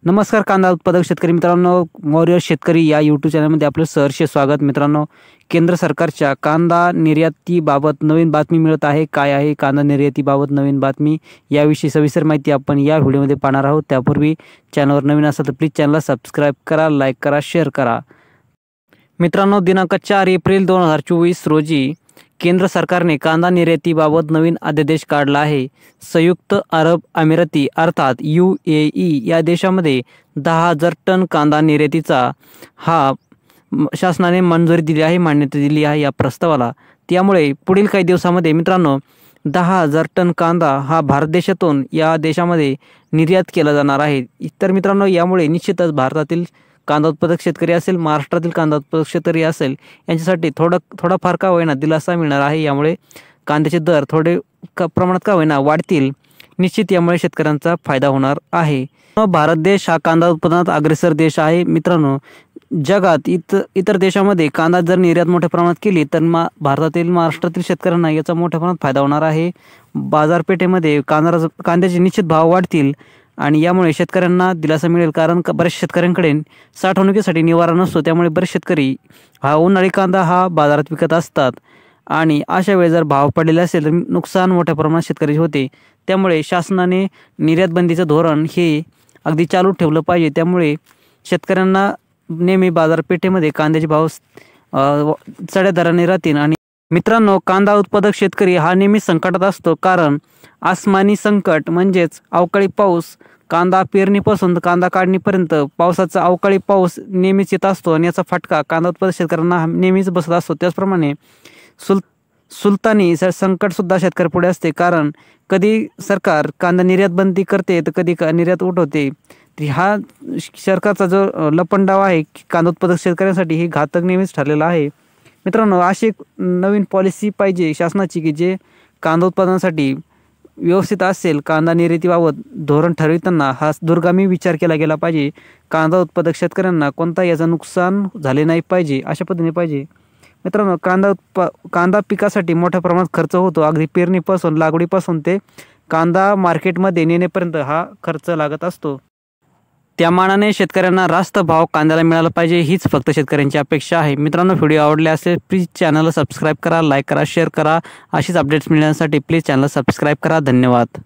नमस्कार कांदा उत्पादक शेतकरी मित्रांनो, वॉरियर शेतकरी या यूट्यूब चॅनलमध्ये आपलं सहर्ष स्वागत। मित्रांनो, केंद्र सरकारच्या कांदा निर्यातीबाबत नवीन बातमी मिळत आहे। काय आहे कांदा निर्यातीबाबत नवीन बातमी, याविषयी सविस्तर माहिती आपण या व्हिडिओमध्ये पाहणार आहोत। त्यापूर्वी चॅनलवर नवीन असाल तर प्लीज चॅनलला सबस्क्राईब करा, लाईक करा, शेअर करा। मित्रांनो, दिनांक 4 एप्रिल 2024 रोजी केंद्र सरकारने कांदा निर्यातीबाबत नवीन अध्यादेश काढला आहे। संयुक्त अरब अमिराती अर्थात UAE या देशामध्ये 10,000 टन कांदा निर्यातीचा हा शासनाने मंजुरी दिली आहे, मान्यता दिली आहे या प्रस्तावाला। त्यामुळे पुढील काही दिवसामध्ये मित्रांनो 10,000 टन कांदा हा भारत देशातून या देशामध्ये निर्यात केला जाणार आहे। तर मित्रांनो, यामुळे निश्चितच भारतातील कांदा उत्पादक शेतकरी असेल, महाराष्ट्रातील कांदा उत्पादक शेतकरी असेल, यांच्यासाठी थोडाफार का होईना दिलासा मिळणार आहे। यामुळे कांद्याचे दर थोडे प्रमाणात का होईना वाढतील। निश्चित यामुळे शेतकऱ्यांचा फायदा होणार आहे। भारत देश हा कांदा उत्पादनात अग्रेसर देश आहे। मित्रांनो, जगात इतर देशामध्ये कांदा जर निर्यात मोठ्या प्रमाणात केली तर भारतातील महाराष्ट्रातील शेतकऱ्यांना याचा मोठ्या प्रमाणात फायदा होणार आहे। बाजारपेठेमध्ये कांद्याचे निश्चित भाव वाढतील आणि यामुळे शेतकऱ्यांना दिलासा मिळेल, कारण बऱ्याच शेतकऱ्यांकडे साठवणुकीसाठी निवारा नसतो। त्यामुळे बरेच शेतकरी हा उन्हाळी कांदा हा बाजारात विकत असतात आणि अशा वेळी जर भाव पडलेले असेल तर नुकसान मोठ्या प्रमाणात शेतकऱ्याचे होते। त्यामुळे शासनाने निर्यात बंदीचं धोरण हे अगदी चालू ठेवलं पाहिजे। त्यामुळे शेतकऱ्यांना नेहमी बाजारपेठेमध्ये कांद्याचे भाव चढ्या दराने राहतील। आणि मित्रांनो, कांदा उत्पादक शेतकरी हा नेहमी संकटात असतो, कारण आसमानी संकट म्हणजेच अवकाळी पाऊस कांदा पेरणीपासून कांदा काढणीपर्यंत पावसाचा अवकाळी पाऊस नेहमीच येत असतो आणि याचा फटका कांदा उत्पादक शेतकऱ्यांना नेहमीच बसत असतो। त्याचप्रमाणे सुलतानी संकट सुद्धा शेतकऱ्यापुढे असते, कारण कधी सरकार कांदा निर्यात बंदी करते तर कधी निर्यात उठवते। हा सरकारचा जो लपंडाव आहे कांदा उत्पादक शेतकऱ्यांसाठी हे घातक नेहमीच ठरलेला आहे। मित्रांनो, अशी एक नवीन पॉलिसी पाहिजे शासनाची की जे कांदा उत्पादनासाठी व्यवस्थित असेल। कांदा निर्यातीबाबत धोरण ठरविताना हा दूरगामी विचार केला गेला पाहिजे। कांदा उत्पादक शेतकऱ्यांना कोणता याचा नुकसान झाले नाही पाहिजे, अशा पद्धतीने पाहिजे। मित्रांनो, कांदा पिकासाठी मोठ्या प्रमाणात खर्च होतो। अगदी पेरणीपासून लागवडीपासून ते कांदा मार्केटमध्ये नेण्यापर्यंत हा खर्च लागत असतो। त्या मानाने शेतकऱ्यांना रास्त भाव कांद्याला मिळाला पाहिजे, हीच फक्त शेतकऱ्यांची अपेक्षा आहे। मित्रांनो, व्हिडिओ आवडले असेल प्लीज चॅनलला सबस्क्राईब करा, लाईक करा, शेअर करा। अशीच अपडेट्स मिळण्यासाठी प्लीज चॅनलला सबस्क्राईब करा। धन्यवाद।